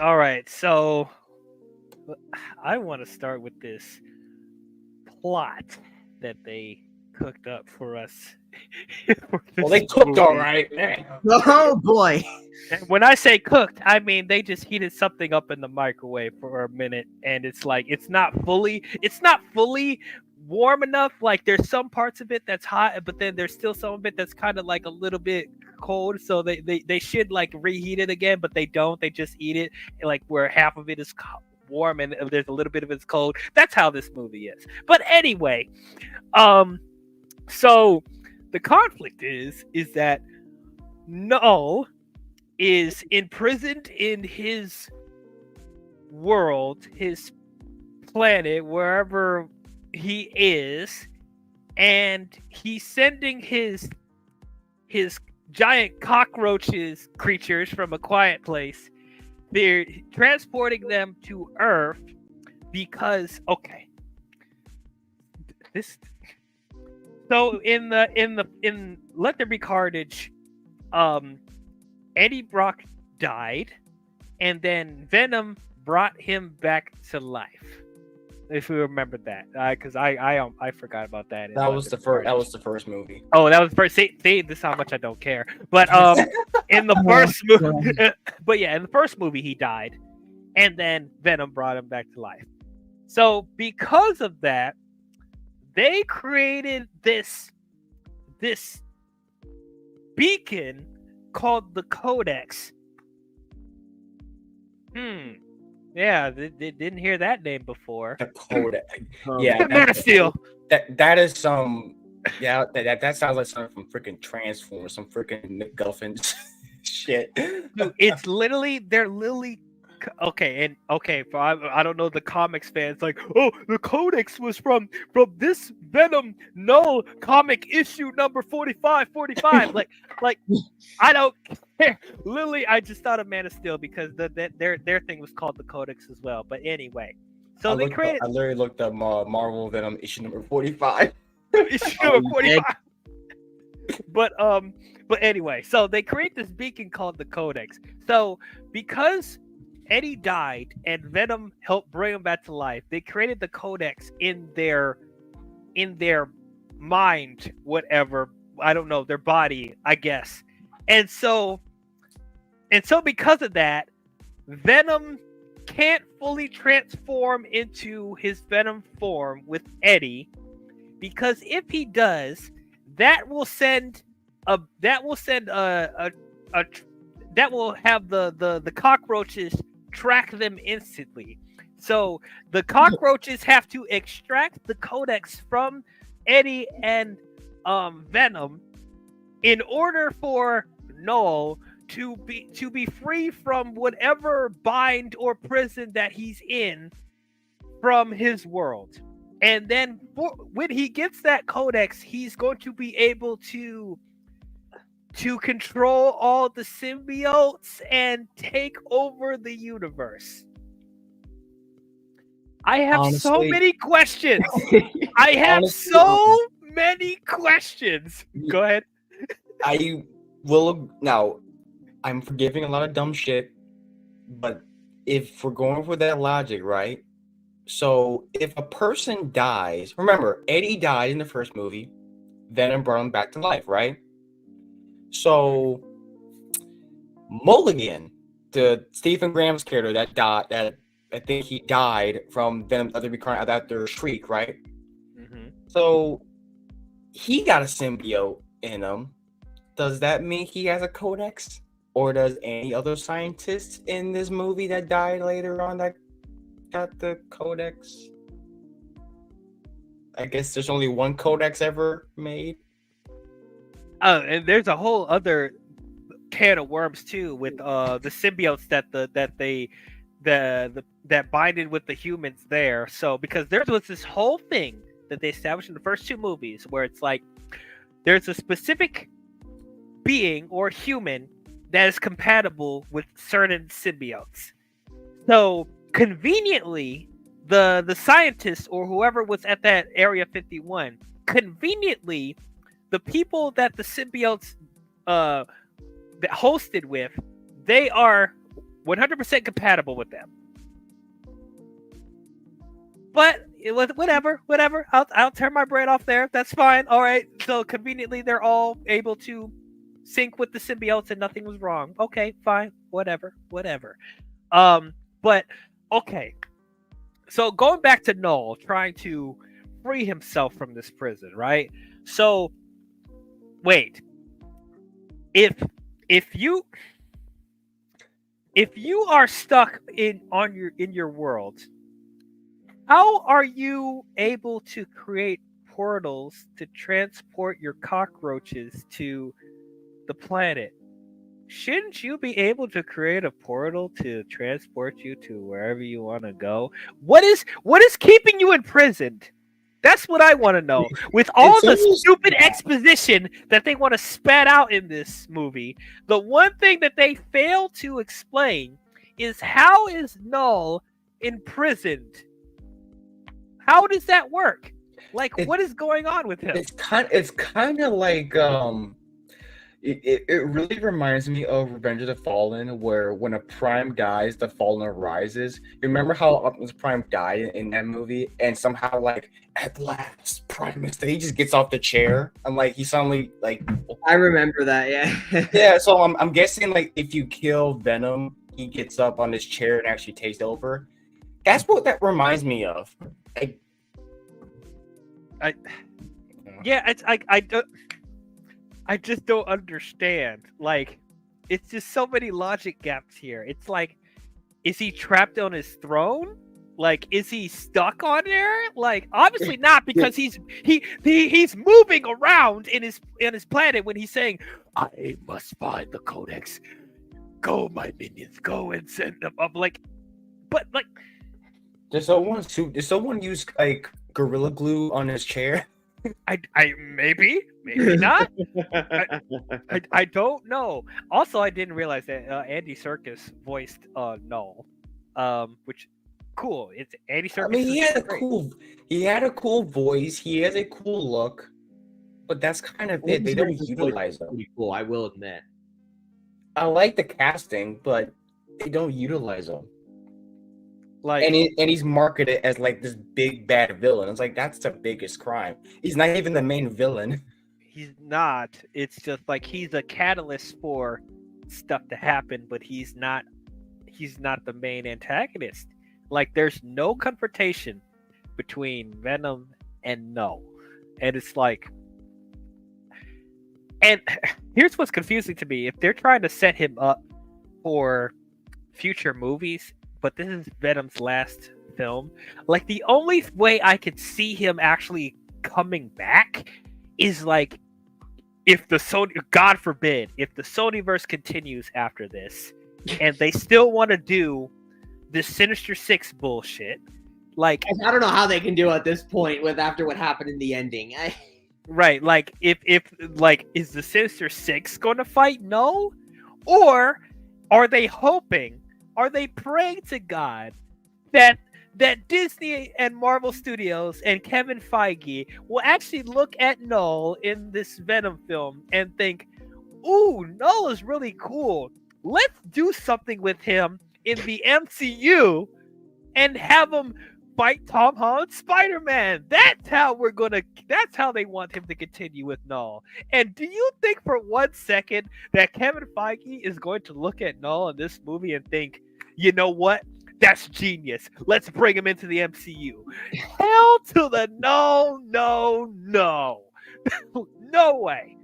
All right, so I want to start with this plot that they cooked up for us for Well, this they cooked all movie. right, man. Oh boy. And when I say cooked, I mean they just heated something up in the microwave for a minute, and it's like it's not fully warm enough. Like there's some parts of it that's hot, but then there's still some of it that's kind of like a little bit cold. So they should like reheat it again, but they don't. They just eat it like where half of it is warm and there's a little bit of it's cold. That's how this movie is. But anyway, um, so the conflict is that Null is imprisoned in his world, his planet, wherever he is, and he's sending his giant cockroaches creatures from a quiet place. They're transporting them to Earth because this so in Let There Be Carnage, um Eddie Brock died, and then Venom brought him back to life. If we remember that, because I forgot about that. In That Let was There the Be first. That Carnage. was the first movie. Oh, that was first. See, this is how much I don't care. But in the Oh, first movie, God. but yeah, in the first movie he died, and then Venom brought him back to life. So because of that, they created this beacon called the Codex. Hmm. Yeah, they didn't hear that name before. The Kodak. Oh, Yeah, Man of Steel. that is some. Yeah, that sounds like something from freaking Transformers, some freaking McGuffin shit. Dude, it's literally they're literally okay. And okay, for I don't know the comics fans like, oh, the Codex was from this Venom Null comic issue number 45. Like I don't care. Literally, I just thought of Man of Steel because their thing was called the Codex as well. But anyway, I so they looked up. created I literally looked up Marvel Venom issue number 45. issue oh, number you did? 45. But anyway, so they create this beacon called the Codex. So because Eddie died and Venom helped bring him back to life, they created the Codex in their mind, whatever. I don't know, their body, I guess. And so because of that, Venom can't fully transform into his Venom form with Eddie, because if he does, that will send a that will send a that will have the cockroaches track them instantly. So the cockroaches have to extract the codex from Eddie and Venom in order for Null to be free from whatever bind or prison that he's in from his world. And then when he gets that codex, he's going to be able to control all the symbiotes and take over the universe. I have so Honestly, many questions. I have honestly, so many questions. Go ahead. I will now. I'm forgiving a lot of dumb shit, but if we're going for that logic, right? So if a person dies, remember Eddie died in the first movie, Venom brought him back to life, right? So Mulligan, the Stephen Graham's character that died, that I think he died from Venom after Shriek, right? Mm-hmm. So he got a symbiote in him. Does that mean he has a codex? Or does any other scientist in this movie that died later on that got the codex? I guess there's only one codex ever made. And there's a whole other can of worms too with the symbiotes that binded with the humans there. So because there was this whole thing that they established in the first two movies where it's like there's a specific being or human that is compatible with certain symbiotes. So conveniently, the scientist or whoever was at that Area 51, conveniently, the people that the symbiotes that hosted with, they are 100% compatible with them. But whatever. I'll turn my brain off there. That's fine. All right. So conveniently, they're all able to sync with the symbiotes, and nothing was wrong. Okay, fine. Whatever. But okay. So going back to Null trying to free himself from this prison, right? So wait. If you are stuck in your world, how are you able to create portals to transport your cockroaches to the planet? Shouldn't you be able to create a portal to transport you to wherever you want to go? What is keeping you imprisoned? That's what I want to know. With all the stupid exposition that they want to spat out in this movie, the one thing that they fail to explain is how is Null imprisoned? How does that work? Like, what is going on with him? It's kind of like it really reminds me of Revenge of the Fallen, where when a Prime dies, the Fallen rises. You remember how Optimus Prime died in that movie, and somehow, like, at last, Primus, he just gets off the chair, and like he suddenly like. I remember that, yeah. Yeah, so I'm guessing like if you kill Venom, he gets up on his chair and actually takes over. That's what that reminds me of. I just don't understand. Like, it's just so many logic gaps here. It's like, is he trapped on his throne? Like, is he stuck on there? Like, obviously not, because he's moving around in his planet when he's saying, "I must find the Codex. Go, my minions, go and send them up." Like, but like, did someone use like Gorilla Glue on his chair? I maybe not. I don't know. Also, I didn't realize that Andy Serkis voiced Null, which cool. It's Andy Serkis. I mean, he had a cool voice. He has a cool look, but that's kind of it. They don't utilize him. Pretty cool, I will admit. I like the casting, but they don't utilize him. Like, and he's marketed as like this big bad villain. It's like that's the biggest crime. He's not even the main villain. He's not. It's just like he's a catalyst for stuff to happen, but he's not the main antagonist. Like, there's no confrontation between Venom and Null. And it's like, and here's what's confusing to me. If they're trying to set him up for future movies, but this is Venom's last film, like, the only way I could see him actually coming back is like if the Sony, God forbid, if the Sonyverse continues after this and they still want to do this Sinister Six bullshit. Like, I don't know how they can do it at this point with after what happened in the ending. Right, like if like, is the Sinister Six going to fight? No, or are they hoping? Are they praying to God that Disney and Marvel Studios and Kevin Feige will actually look at Null in this Venom film and think, "Ooh, Null is really cool. Let's do something with him in the MCU and have him fight Tom Holland's Spider-Man." That's how they want him to continue with Null. And do you think for 1 second that Kevin Feige is going to look at Null in this movie and think, "You know what? That's genius. Let's bring him into the MCU." Hell to the no. No way.